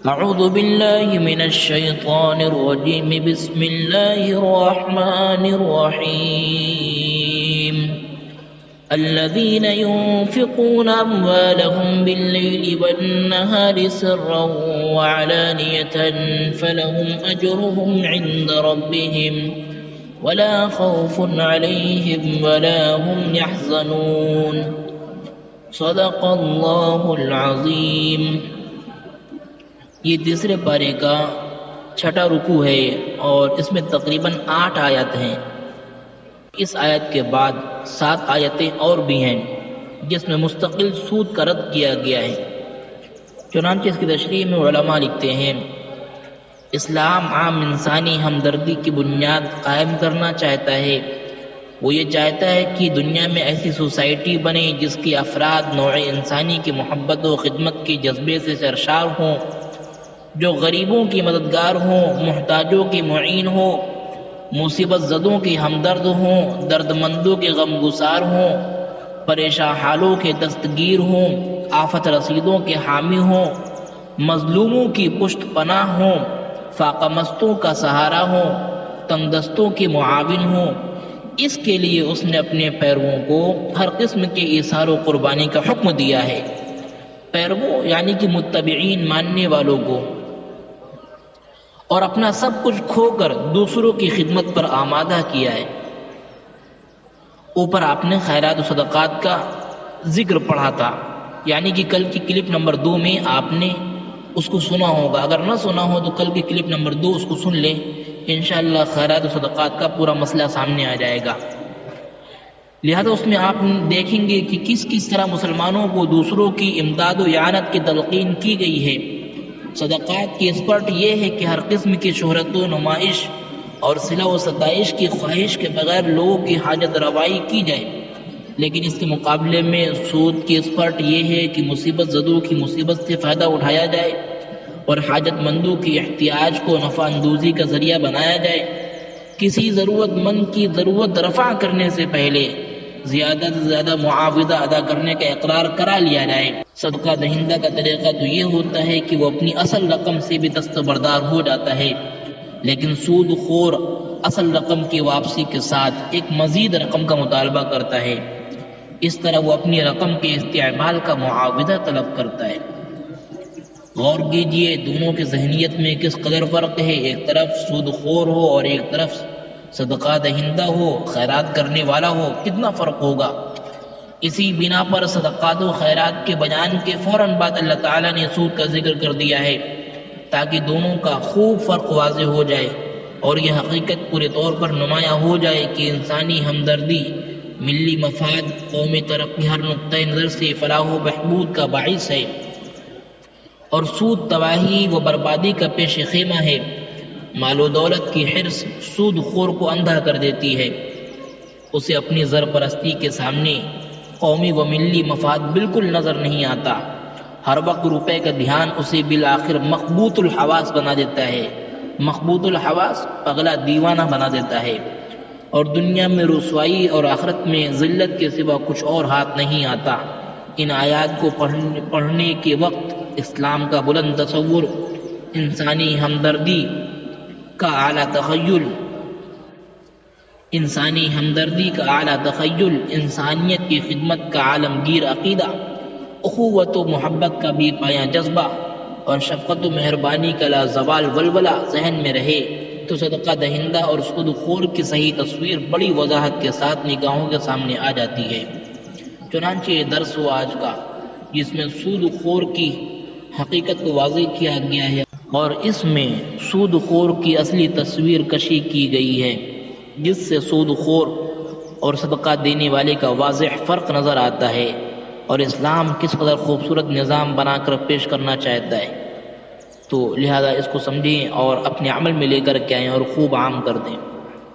أعوذ بالله من الشيطان الرجيم بسم الله الرحمن الرحيم الذين ينفقون أموالهم بالليل والنهار سرا وعلانية فلهم أجرهم عند ربهم ولا خوف عليهم ولا هم يحزنون صدق اللہ العظیم۔ یہ تیسرے پارے کا چھٹا رکوع ہے اور اس میں تقریباً 8 آیات ہیں۔ اس آیت کے بعد 7 آیتیں اور بھی ہیں جس میں مستقل سود کا رد کیا گیا ہے۔ چنانچہ اس کی تشریح میں علماء لکھتے ہیں اسلام عام انسانی ہمدردی کی بنیاد قائم کرنا چاہتا ہے۔ وہ یہ چاہتا ہے کہ دنیا میں ایسی سوسائٹی بنے جس کے افراد نوع انسانی کی محبت و خدمت کے جذبے سے سرشار ہوں، جو غریبوں کی مددگار ہوں، محتاجوں کی معین ہوں، مصیبت زدوں کی ہمدرد ہوں، درد مندوں کے غم گسار ہوں، پریشان حالوں کے دستگیر ہوں، آفت رسیدوں کے حامی ہوں، مظلوموں کی پشت پناہ ہوں، فاقہ مستوں کا سہارا ہوں، تنگ دستوں کے معاون ہوں۔ اس کے لیے اس نے اپنے پیرووں کو ہر قسم کے ایثار و قربانی کا حکم دیا ہے۔ پیرووں یعنی کہ متبعین، ماننے والوں کو، اور اپنا سب کچھ کھو کر دوسروں کی خدمت پر آمادہ کیا ہے۔ اوپر آپ نے خیرات و صدقات کا ذکر پڑھا تھا، یعنی کہ کل کی کلپ نمبر 2 میں آپ نے اس کو سنا ہوگا۔ اگر نہ سنا ہو تو کل کی کلپ نمبر 2 اس کو سن لیں، انشاءاللہ خیرات و صدقات کا پورا مسئلہ سامنے آ جائے گا۔ لہذا اس میں آپ دیکھیں گے کہ کس طرح مسلمانوں کو دوسروں کی امداد و اعانت کی تلقین کی گئی ہے۔ صدقات کی اسپرٹ یہ ہے کہ ہر قسم کی شہرت و نمائش اور صلہ و ستائش کی خواہش کے بغیر لوگوں کی حاجت روائی کی جائے، لیکن اس کے مقابلے میں سود کی اسپرٹ یہ ہے کہ مصیبت زدوں کی مصیبت سے فائدہ اٹھایا جائے اور حاجت مندوں کی احتیاج کو نفع اندوزی کا ذریعہ بنایا جائے۔ کسی ضرورت مند کی ضرورت رفع کرنے سے پہلے زیادہ سے زیادہ معاوضہ ادا کرنے کا اقرار کرا لیا جائے۔ صدقہ دہندہ کا طریقہ تو یہ ہوتا ہے کہ وہ اپنی اصل رقم سے بھی دستبردار ہو جاتا ہے، لیکن سود خور اصل رقم کی واپسی کے ساتھ ایک مزید رقم کا مطالبہ کرتا ہے۔ اس طرح وہ اپنی رقم کے استعمال کا معاوضہ طلب کرتا ہے۔ غور کیجئے دونوں کی ذہنیت میں کس قدر فرق ہے۔ ایک طرف سود خور ہو اور ایک طرف صدقہ دہندہ ہو، خیرات کرنے والا ہو، کتنا فرق ہوگا۔ اسی بنا پر صدقات و خیرات کے بیان کے فوراً بعد اللہ تعالیٰ نے سود کا ذکر کر دیا ہے تاکہ دونوں کا خوب فرق واضح ہو جائے اور یہ حقیقت پورے طور پر نمایاں ہو جائے کہ انسانی ہمدردی، ملی مفاد، قومی ترقی ہر نقطۂ نظر سے فلاح و بہبود کا باعث ہے، اور سود تباہی و بربادی کا پیش خیمہ ہے۔ مال و دولت کی حرص سود خور کو اندھا کر دیتی ہے، اسے اپنی زر پرستی کے سامنے قومی و ملی مفاد بالکل نظر نہیں آتا۔ ہر وقت روپے کا دھیان اسے بالآخر مخبوط الحواس بنا دیتا ہے۔ مخبوط الحواس پگلا دیوانہ بنا دیتا ہے، اور دنیا میں رسوائی اور آخرت میں ذلت کے سوا کچھ اور ہاتھ نہیں آتا۔ ان آیات کو پڑھنے کے وقت اسلام کا بلند تصور، انسانی ہمدردی کا اعلیٰ تخیل، انسانیت کی خدمت کا عالمگیر عقیدہ، اخوت و محبت کا بے پایاں جذبہ اور شفقت و مہربانی کا لازوال ولولہ ذہن میں رہے تو صدقہ دہندہ اور سود خور کی صحیح تصویر بڑی وضاحت کے ساتھ نگاہوں کے سامنے آ جاتی ہے۔ چنانچہ یہ درس ہو آج کا جس میں سود خور کی حقیقت کو واضح کیا گیا ہے اور اس میں سود خور کی اصلی تصویر کشی کی گئی ہے، جس سے سود خور اور صدقہ دینے والے کا واضح فرق نظر آتا ہے اور اسلام کس قدر خوبصورت نظام بنا کر پیش کرنا چاہتا ہے۔ تو لہذا اس کو سمجھیں اور اپنے عمل میں لے کر کے آئیں اور خوب عام کر دیں۔